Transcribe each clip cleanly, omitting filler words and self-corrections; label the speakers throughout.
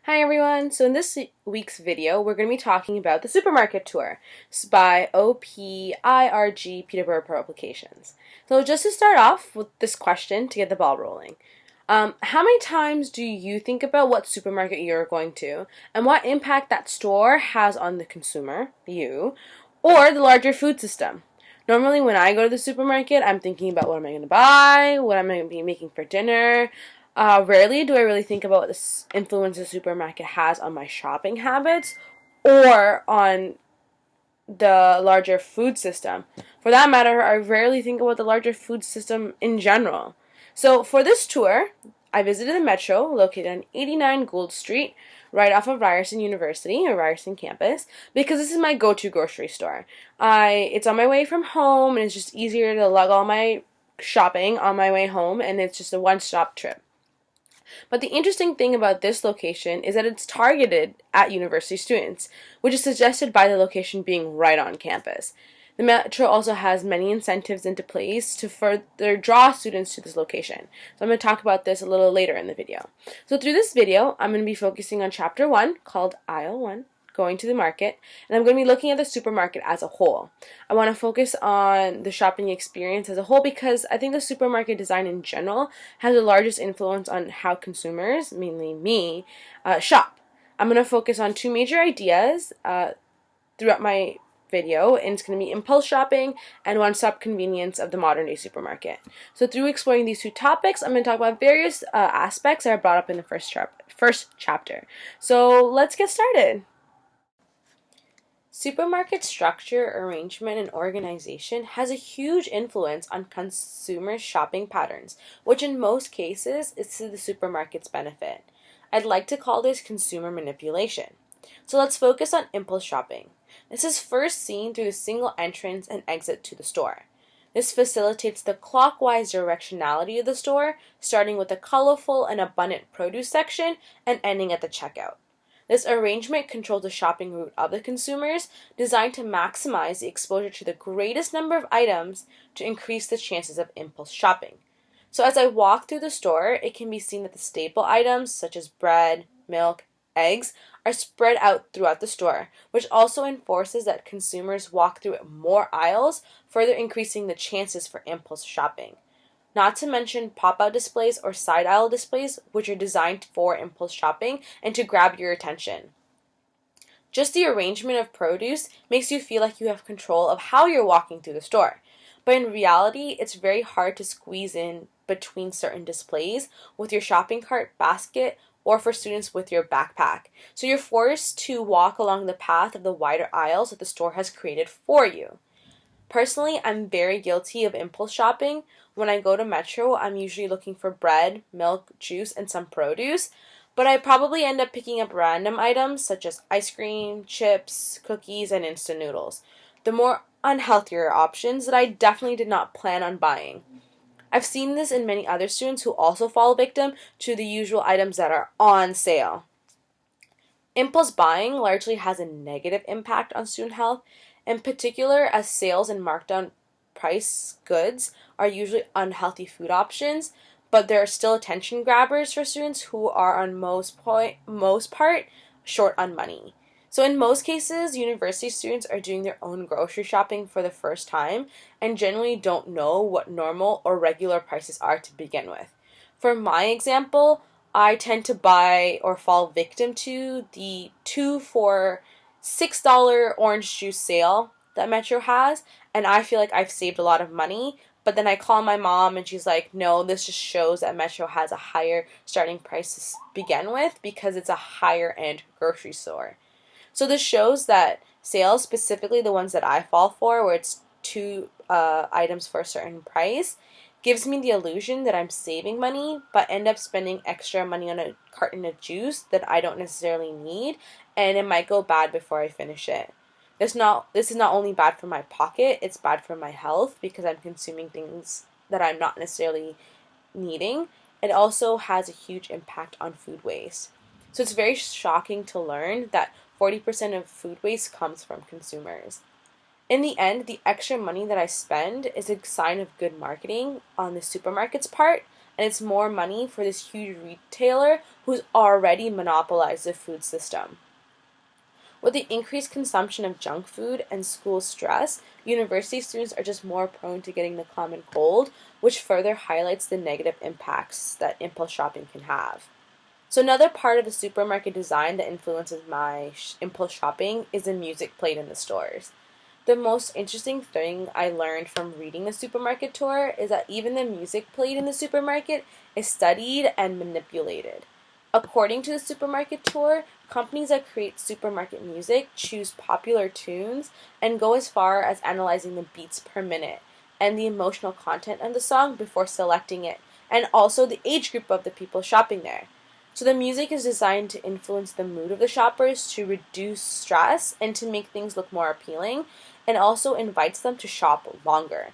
Speaker 1: Hi everyone! So in this week's video, we're going to be talking about the supermarket tour by OPIRG Peterborough Publications. So just to start off with this question to get the ball rolling. How many times do you think about what supermarket you're going to and what impact that store has on the consumer, you, or the larger food system? Normally when I go to the supermarket, I'm thinking about what am I going to buy, what am I going to be making for dinner. Rarely do I really think about what the influence the supermarket has on my shopping habits or on the larger food system. For that matter, I rarely think about the larger food system in general. So for this tour, I visited the Metro, located on 89 Gould Street, right off of Ryerson University, or Ryerson campus, because this is my go-to grocery store. It's on my way from home, and it's just easier to lug all my shopping on my way home, and it's just a one-stop trip. But the interesting thing about this location is that it's targeted at university students, which is suggested by the location being right on campus. The Metro also has many incentives into place to further draw students to this location. So I'm going to talk about this a little later in the video. So through this video, I'm going to be focusing on Chapter 1, called Aisle 1, Going to the Market, and I'm going to be looking at the supermarket as a whole. I want to focus on the shopping experience as a whole because I think the supermarket design in general has the largest influence on how consumers, mainly me, shop. I'm going to focus on two major ideas throughout my video, and it's going to be impulse shopping and one-stop convenience of the modern-day supermarket. So through exploring these two topics, I'm going to talk about various aspects that are brought up in the first chapter. So let's get started. Supermarket structure, arrangement, and organization has a huge influence on consumer shopping patterns, which in most cases is to the supermarket's benefit. I'd like to call this consumer manipulation. So let's focus on impulse shopping. This is first seen through the single entrance and exit to the store. This facilitates the clockwise directionality of the store, starting with a colorful and abundant produce section and ending at the checkout. This arrangement controls the shopping route of the consumers, designed to maximize the exposure to the greatest number of items to increase the chances of impulse shopping. So as I walk through the store, it can be seen that the staple items, such as bread, milk, eggs, are spread out throughout the store, which also enforces that consumers walk through more aisles, further increasing the chances for impulse shopping. Not to mention pop-out displays or side aisle displays, which are designed for impulse shopping and to grab your attention. Just the arrangement of produce makes you feel like you have control of how you're walking through the store. But in reality, it's very hard to squeeze in between certain displays with your shopping cart, basket, or for students with your backpack. So you're forced to walk along the path of the wider aisles that the store has created for you. Personally, I'm very guilty of impulse shopping. When I go to Metro, I'm usually looking for bread, milk, juice, and some produce, but I probably end up picking up random items such as ice cream, chips, cookies, and instant noodles. The more unhealthier options that I definitely did not plan on buying. I've seen this in many other students who also fall victim to the usual items that are on sale. Impulse buying largely has a negative impact on student health, in particular as sales and markdown price goods are usually unhealthy food options, but there are still attention grabbers for students who are on most part short on money. So in most cases, university students are doing their own grocery shopping for the first time and generally don't know what normal or regular prices are to begin with. For my example, I tend to buy or fall victim to the 2 for $6 orange juice sale that Metro has, and I feel like I've saved a lot of money, but then I call my mom and she's like, no, this just shows that Metro has a higher starting price to begin with because it's a higher end grocery store. So this shows that sales, specifically the ones that I fall for, where it's two items for a certain price, gives me the illusion that I'm saving money, but end up spending extra money on a carton of juice that I don't necessarily need, and it might go bad before I finish it. This is not only bad for my pocket, it's bad for my health because I'm consuming things that I'm not necessarily needing. It also has a huge impact on food waste. So it's very shocking to learn that 40% of food waste comes from consumers. In the end, the extra money that I spend is a sign of good marketing on the supermarket's part and it's more money for this huge retailer who's already monopolized the food system. With the increased consumption of junk food and school stress, university students are just more prone to getting the common cold, which further highlights the negative impacts that impulse shopping can have. So another part of the supermarket design that influences my impulse shopping is the music played in the stores. The most interesting thing I learned from reading the supermarket tour is that even the music played in the supermarket is studied and manipulated. According to the supermarket tour, companies that create supermarket music choose popular tunes and go as far as analyzing the beats per minute and the emotional content of the song before selecting it, and also the age group of the people shopping there. So the music is designed to influence the mood of the shoppers, to reduce stress, and to make things look more appealing, and also invites them to shop longer.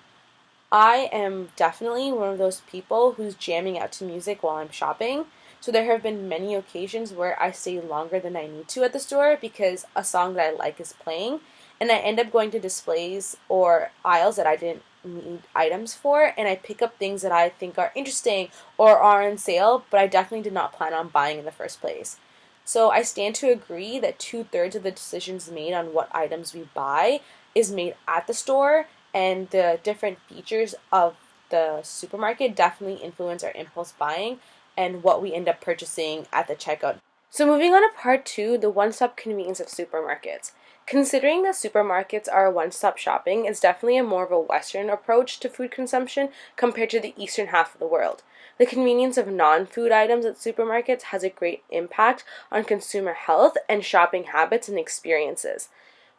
Speaker 1: I am definitely one of those people who's jamming out to music while I'm shopping. So there have been many occasions where I stay longer than I need to at the store because a song that I like is playing, and I end up going to displays or aisles that I didn't need items for, and I pick up things that I think are interesting or are on sale, but I definitely did not plan on buying in the first place. So I stand to agree that 2/3 of the decisions made on what items we buy is made at the store, and the different features of the supermarket definitely influence our impulse buying and what we end up purchasing at the checkout. So moving on to part 2, the one-stop convenience of supermarkets. Considering that supermarkets are one-stop shopping, it's definitely more of a Western approach to food consumption compared to the eastern half of the world. The convenience of non-food items at supermarkets has a great impact on consumer health and shopping habits and experiences.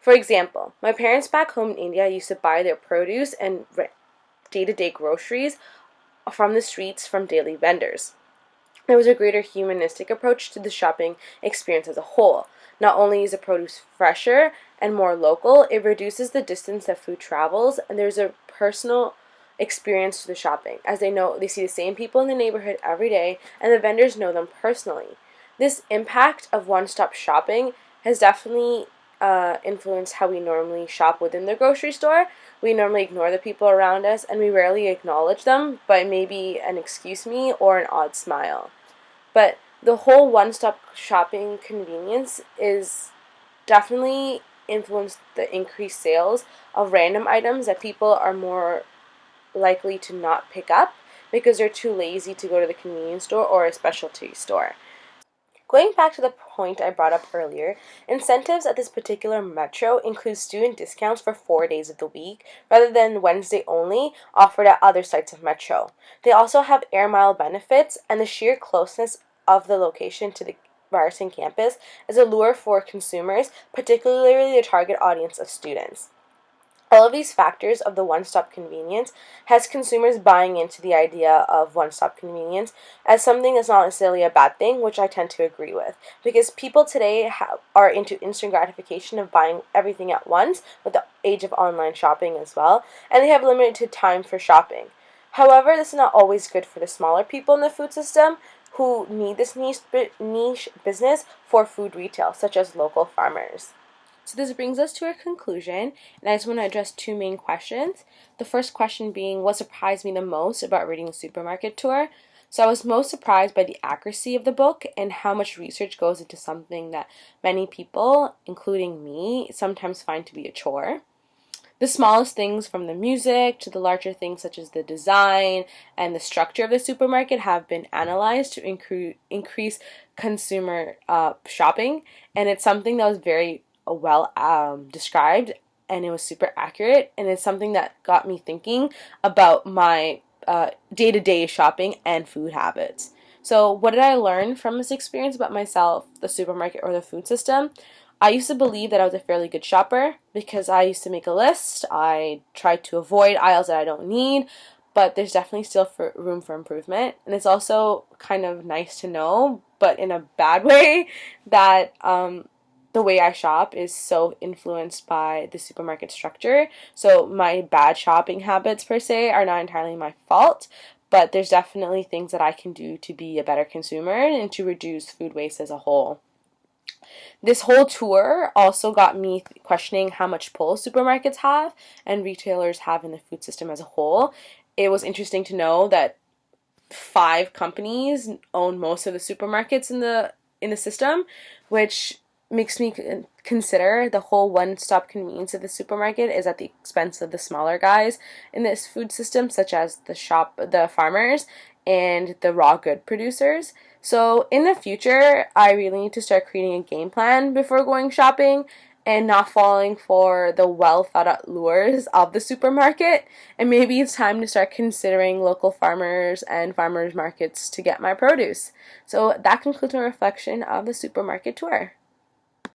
Speaker 1: For example, my parents back home in India used to buy their produce and day-to-day groceries from the streets from daily vendors. There was a greater humanistic approach to the shopping experience as a whole. Not only is the produce fresher and more local, it reduces the distance that food travels, and there's a personal experience to the shopping, as they see the same people in the neighborhood every day, and the vendors know them personally. This impact of one-stop shopping has definitely influenced how we normally shop within the grocery store. We normally ignore the people around us, and we rarely acknowledge them by maybe an excuse me or an odd smile. But the whole one-stop shopping convenience is definitely influenced the increased sales of random items that people are more likely to not pick up because they're too lazy to go to the convenience store or a specialty store. Going back to the point I brought up earlier, incentives at this particular metro include student discounts for 4 days of the week rather than Wednesday only offered at other sites of metro. They also have air mile benefits, and the sheer closeness of the location to the Ryerson campus is a lure for consumers, particularly the target audience of students. All of these factors of the one-stop convenience has consumers buying into the idea of one-stop convenience as something that's not necessarily a bad thing, which I tend to agree with. Because people today are into instant gratification of buying everything at once with the age of online shopping as well, and they have limited time for shopping. However, this is not always good for the smaller people in the food system who need this niche business for food retail, such as local farmers. So this brings us to a conclusion, and I just want to address two main questions. The first question being, what surprised me the most about reading the supermarket tour? So I was most surprised by the accuracy of the book and how much research goes into something that many people, including me, sometimes find to be a chore. The smallest things, from the music to the larger things such as the design and the structure of the supermarket, have been analyzed to increase consumer shopping, and it's something that was very well described, and it was super accurate, and it's something that got me thinking about my day-to-day shopping and food habits. So what did I learn from this experience about myself, the supermarket, or the food system? I used to believe that I was a fairly good shopper because I used to make a list. I tried to avoid aisles that I don't need, but there's definitely still room for improvement. And it's also kind of nice to know, but in a bad way, that the way I shop is so influenced by the supermarket structure. So my bad shopping habits, per se, are not entirely my fault, but there's definitely things that I can do to be a better consumer and to reduce food waste as a whole. This whole tour also got me questioning how much pull supermarkets have and retailers have in the food system as a whole. It was interesting to know that 5 companies own most of the supermarkets in the system, which makes me consider the whole one-stop convenience of the supermarket is at the expense of the smaller guys in this food system, such as the farmers, and the raw good producers. So in the future, I really need to start creating a game plan before going shopping and not falling for the well thought out lures of the supermarket. And maybe it's time to start considering local farmers and farmers markets to get my produce. So that concludes my reflection of the supermarket tour.